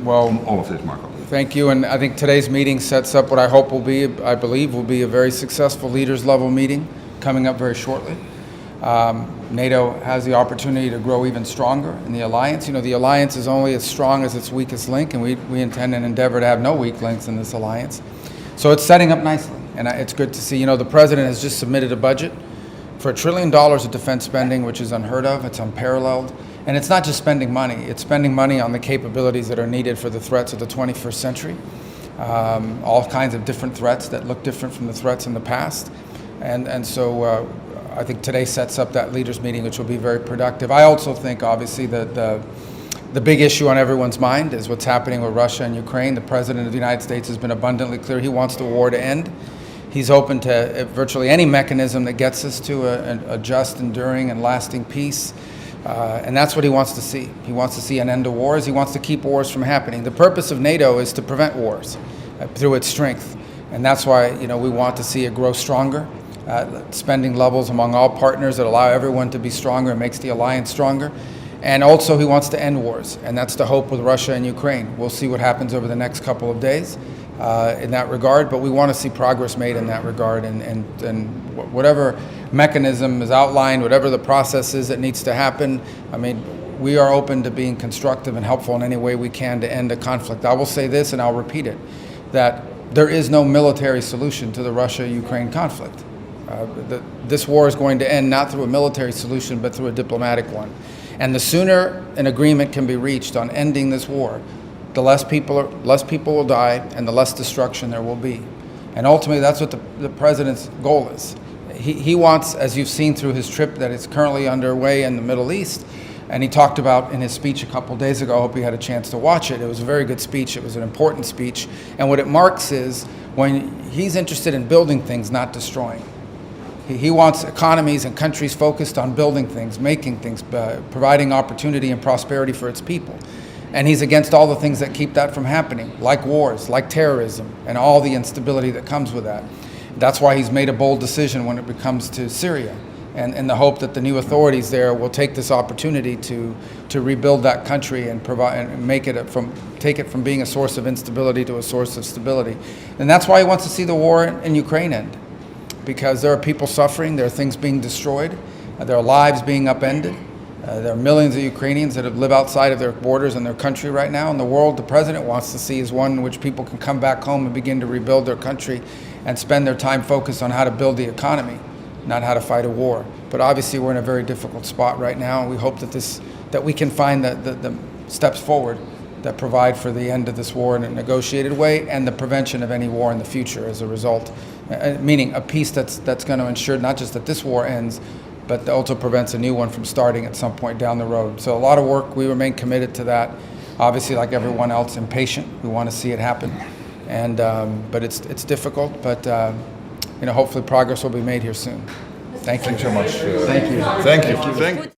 Well, all of this, Marco. Thank you, and I think today's meeting sets up what I hope will be, I believe, will be a very successful leaders level meeting coming up very shortly. NATO has the opportunity to grow even stronger in the alliance. You know, the alliance is only as strong as its weakest link, and we intend and endeavor to have no weak links in this alliance. So it's setting up nicely, and it's good to see. You know, the president has just submitted a budget for $1 trillion of defense spending, which is unheard of, it's unparalleled. And it's not just spending money, it's spending money on the capabilities that are needed for the threats of the 21st century. All kinds of different threats that look different from the threats in the past. And so I think today sets up that leaders meeting, which will be very productive. I also think, obviously, that the big issue on everyone's mind is what's happening with Russia and Ukraine. The President of the United States has been abundantly clear he wants the war to end. He's open to virtually any mechanism that gets us to a just, enduring, and lasting peace. And that's what he wants to see. He wants to see an end to wars. He wants to keep wars from happening. The purpose of NATO is to prevent wars through its strength. And that's why, you know, we want to see it grow stronger. Spending levels among all partners that allow everyone to be stronger and makes the alliance stronger. And also he wants to end wars. And that's the hope with Russia and Ukraine. We'll see what happens over the next couple of days in that regard. But we want to see progress made in that regard. And whatever mechanism is outlined, whatever the process is that needs to happen, I mean, we are open to being constructive and helpful in any way we can to end a conflict. I will say this, and I'll repeat it, that there is no military solution to the Russia-Ukraine conflict. This war is going to end not through a military solution, but through a diplomatic one. And the sooner an agreement can be reached on ending this war, the less people will die and the less destruction there will be. And ultimately, that's what the president's goal is. He wants, as you've seen through his trip that is currently underway in the Middle East, and he talked about in his speech a couple days ago, I hope you had a chance to watch it. It was a very good speech. It was an important speech. And what it marks is when he's interested in building things, not destroying. He wants economies and countries focused on building things, making things, providing opportunity and prosperity for its people. And he's against all the things that keep that from happening, like wars, like terrorism, and all the instability that comes with that. That's why he's made a bold decision when it comes to Syria, and in the hope that the new authorities there will take this opportunity to rebuild that country and provide and take it from being a source of instability to a source of stability. And that's why he wants to see the war in Ukraine end, because there are people suffering, there are things being destroyed, there are lives being upended. There are millions of Ukrainians that live outside of their borders in their country right now. And the world the president wants to see is one in which people can come back home and begin to rebuild their country and spend their time focused on how to build the economy, not how to fight a war. But obviously we're in a very difficult spot right now, and we hope that we can find the steps forward that provide for the end of this war in a negotiated way and the prevention of any war in the future as a result, meaning a peace that's going to ensure not just that this war ends, but also prevents a new one from starting at some point down the road. So a lot of work. We remain committed to that. Obviously, like everyone else, impatient. We want to see it happen, and but it's difficult. But you know, hopefully, progress will be made here soon. Thank you. Thanks so much. Thank you. Thank you.